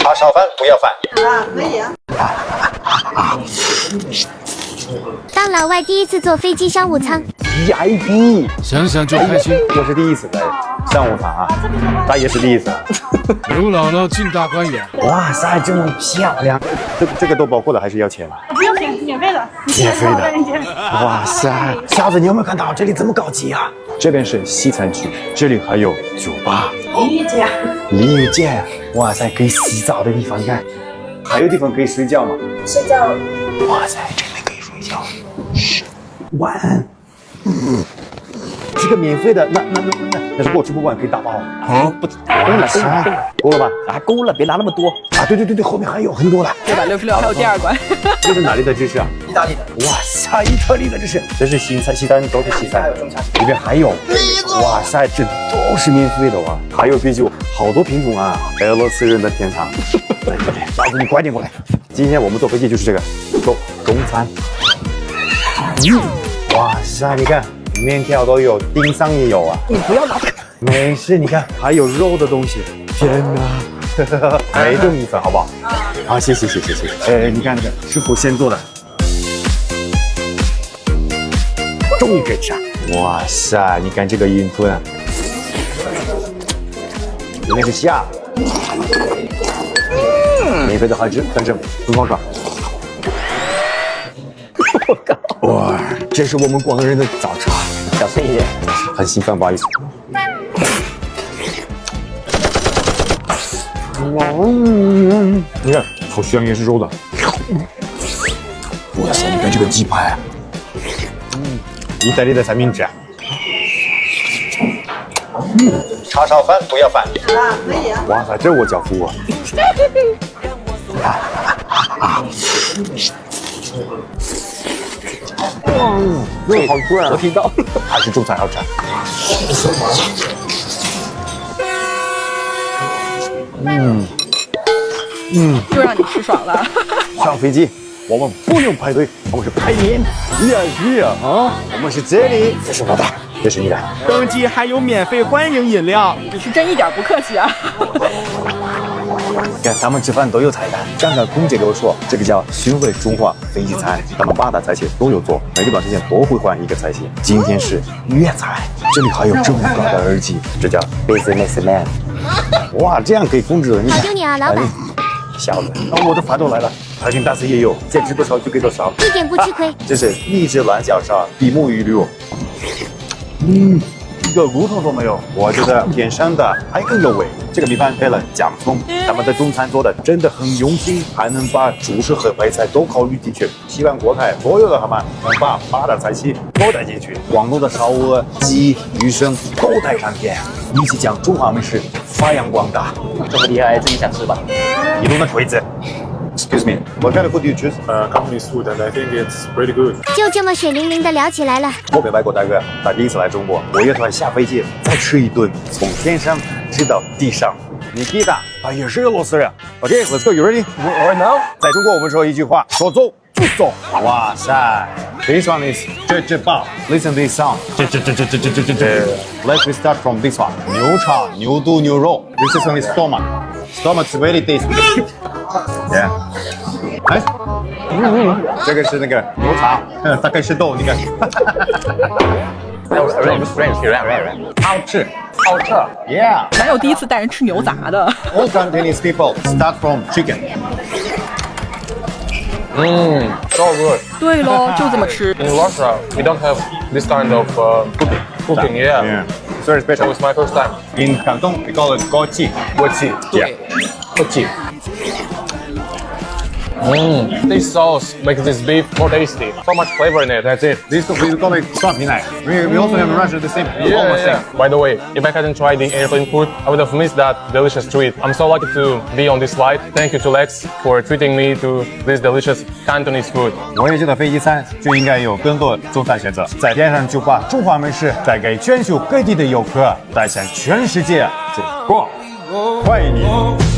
叉烧饭不要饭。啊，可以啊。当老外第一次坐飞机商务舱 VIP， 想想就开心。我是第一次来商务舱啊，他也是第一次。刘姥姥进大观园。哇塞，这么漂亮！这个都包括了还是要钱？不用钱，免费的。免费的。哇塞，小子，你有没有看到这里这么高级啊？这边是西餐区，这里还有酒吧、淋浴间。淋浴间，哇塞，可以洗澡的地方，你看，还有地方可以睡觉吗？睡觉。哇塞，这边可以睡觉。晚安。这个免费的，那如果吃不完可以打包啊？不，够了，够了吧？啊，够了，别拿那么多啊！对，后面还有很多了。666还有第二关。这是哪里的芝士啊？意大利的。哇塞，意大利的芝士，这是西餐都是西餐，还有中餐，里面还有。哇塞，这都是免费的哇！还有啤酒，好多品种啊！俄罗斯人的天堂。对，老子你快点过来。今天我们坐飞机就是这个，坐中餐。哇塞，你看。面条都有，丁上也有啊！你不要拿。没事，你看还有肉的东西。天哪，梅冻米粉好不好？好，谢谢。你看这个是福先做的，终于可以吃啊！哇塞，你看这个云吞，里面是虾，免费的还是反正很好爽。我靠！哇，这是我们广东人的早茶。小声一点，很兴奋，不好意思。你看，好香，也是肉的。哇塞，你看这个鸡排，意大利的三明治。叉烧饭不要饭。啊，可以啊。哇塞，这我叫服啊！这好贵啊！我听到，还是中餐好吃。又让你吃爽了。上飞机，我们不用排队，我们是排练。VIP 啊！我们是这里，这是我的，这是你的。登机还有免费欢迎饮料。你是真一点不客气啊。看他们吃饭都有菜单，刚刚空姐给我说，这个叫寻味中华飞机餐，他们8大菜系都有做，每个段时间都会换一个菜系。今天是粤菜，这里还有这么高的耳机，这叫 business man。哇，这样可以控制的，你看。好丢你啊，老板！小子，我的饭都来了，排名大师也有，想吃多少就给多少，一点不吃亏。这是秘制蓝小烧，比目鱼柳。一个骨头都没有，我觉得天生的还很有味。这个米饭配了姜葱，他们的中餐做的真的很用心，还能把主食和配菜都考虑进去。洗完锅台，所有的他们能把8大菜系都带进去。广东的烧鹅、鸡、鱼生都带上天，一起将中华美食发扬光大。这么厉害，自己想吃吧。移动的锤子。Excuse me, what kind of food do you choose? Company's food, and I think it's pretty good. 就这么水灵灵的聊起来了。我被外国大哥，他第一次来中国，我乐团下飞机再吃一顿，从天上吃到地上。Nikita，他也是俄罗斯人。OK, let's go. You ready? Right now? 在中国我们说一句话，说走就走。哇塞 ，This one is 这棒。Listen this sound. 这。Let's we start from this one. 牛肠、牛肚、牛肉。This one is stomach. Stomach is very tasty. Yeah. 哎，这个是那个牛肠，大概是豆，你看。好吃，Yeah. 哪有第一次带人吃牛杂的 All Cantonese people start from chicken. So good. 对喽，就这么吃。 In Russia, we don't have this kind of cooking. Yeah. Yeah. It's very So special. it's my first time. In Canton, we call it gochi. Gochi. Yeah. Gochi. This sauce makes this beef more tasty. So much flavor in it. That's it. This we call it 蒜皮奶. We also have in Russia the same. Almost same. By the way, if I hadn't tried the airplane food, I would have missed that delicious treat. I'm so lucky to be on this flight. Thank you to Lex for treating me to this delicious Cantonese food. 我也觉得飞机餐就应该有更多中餐选择，在天上就把中华美食带给全球各地的游客，带向全世界。这个欢迎你。